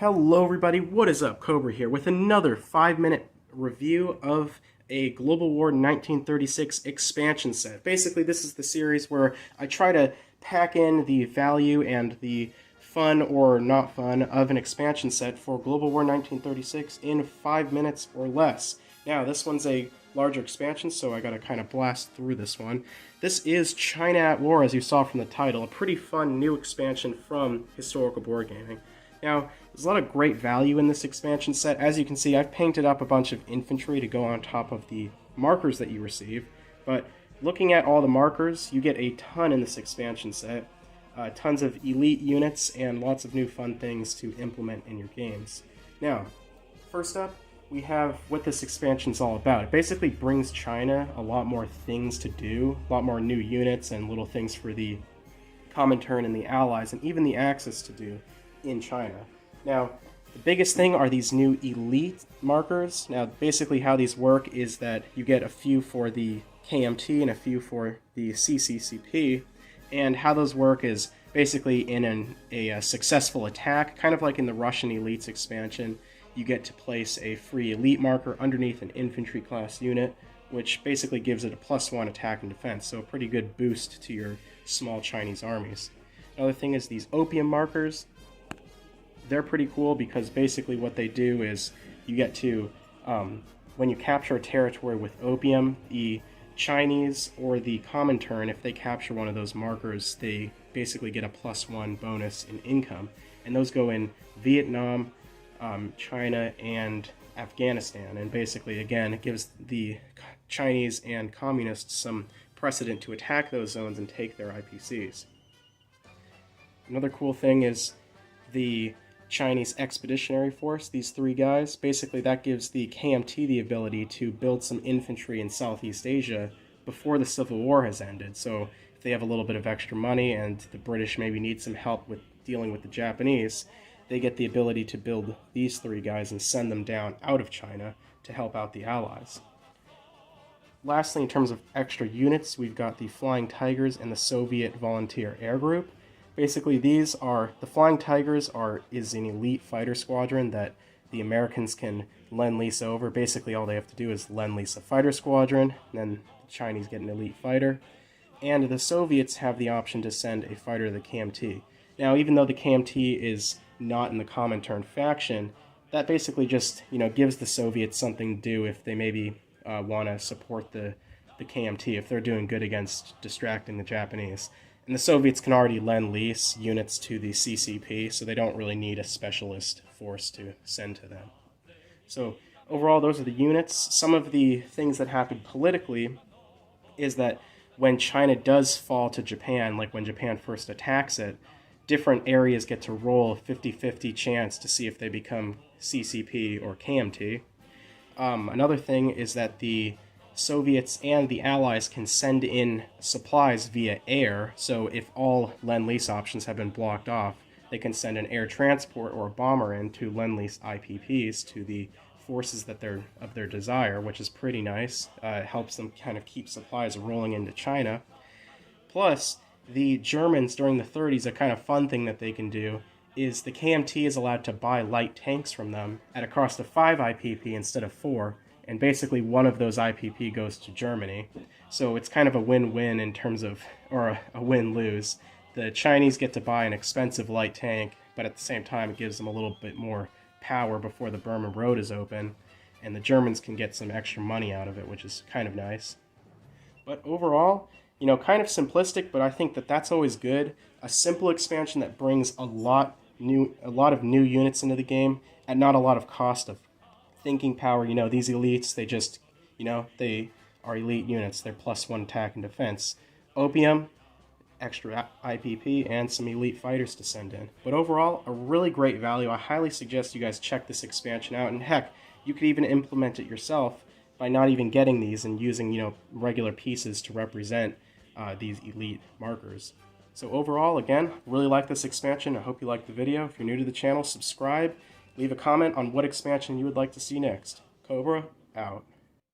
Hello everybody, what is up? Cobra here with another 5-minute review of a Global War 1936 expansion set. Basically, this is the series where I try to pack in the value and the fun or not fun of an expansion set for Global War 1936 in 5 minutes or less. Now, this one's a larger expansion, so I gotta kind of blast through this one. This is China at War, as you saw from the title, a pretty fun new expansion from Historical Board Gaming. Now, there's a lot of great value in this expansion set. As you can see, I've painted up a bunch of infantry to go on top of the markers that you receive, but looking at all the markers, you get a ton in this expansion set. Tons of elite units and lots of new fun things to implement in your games. Now, first up, we have what this expansion is all about. It basically brings China a lot more things to do, a lot more new units and little things for the Comintern and the Allies, and even the Axis to do in China. Now, the biggest thing are these new elite markers. Now, basically how these work is that you get a few for the KMT and a few for the CCCP, and how those work is basically in a successful attack, kind of like in the Russian Elites expansion, you get to place a free elite marker underneath an infantry class unit, which basically gives it a +1 attack and defense, so a pretty good boost to your small Chinese armies. Another thing is these opium markers. They're pretty cool because basically what they do is you get to, when you capture a territory with opium, the Chinese or the Comintern, if they capture one of those markers, they basically get a +1 bonus in income. And those go in Vietnam, China, and Afghanistan. And basically, again, it gives the Chinese and Communists some precedent to attack those zones and take their IPCs. Another cool thing is the Chinese Expeditionary Force, these three guys. Basically, that gives the KMT the ability to build some infantry in Southeast Asia before the Civil War has ended. So if they have a little bit of extra money and the British maybe need some help with dealing with the Japanese, they get the ability to build these three guys and send them down out of China to help out the Allies. Lastly, in terms of extra units, we've got the Flying Tigers and the Soviet Volunteer Air Group. Basically, these are, the Flying Tigers is an elite fighter squadron that the Americans can lend-lease over. Basically, all they have to do is lend-lease a fighter squadron, and then the Chinese get an elite fighter. And the Soviets have the option to send a fighter to the KMT. Now, even though the KMT is not in the Comintern faction, that basically just, gives the Soviets something to do if they maybe want to support the KMT, if they're doing good against distracting the Japanese. And the Soviets can already lend-lease units to the CCP, so they don't really need a specialist force to send to them. So overall, those are the units. Some of the things that happened politically is that when China does fall to Japan, like when Japan first attacks it, different areas get to roll a 50-50 chance to see if they become CCP or KMT. Another thing is that the Soviets and the Allies can send in supplies via air, so if all lend-lease options have been blocked off, they can send an air transport or a bomber in to lend-lease IPPs to the forces that they're of their desire, which is pretty nice. It helps them kind of keep supplies rolling into China. Plus, the Germans during the 30s, a kind of fun thing that they can do is the KMT is allowed to buy light tanks from them at a cost of 5 IPP instead of 4, and basically one of those IPP goes to Germany. So it's kind of a win-win in terms of, or a win-lose. The Chinese get to buy an expensive light tank, but at the same time it gives them a little bit more power before the Burma Road is open, and the Germans can get some extra money out of it, which is kind of nice. But overall, kind of simplistic, but I think that that's always good. A simple expansion that brings a lot of new units into the game at not a lot of cost of thinking power. These elites, they just, they are elite units. They're +1 attack and defense. Opium, extra IPP, and some elite fighters to send in. But overall, a really great value. I highly suggest you guys check this expansion out, and heck, you could even implement it yourself by not even getting these and using, regular pieces to represent these elite markers. So overall, again, really like this expansion. I hope you liked the video. If you're new to the channel, subscribe. Leave a comment on what expansion you would like to see next. Cobra, out.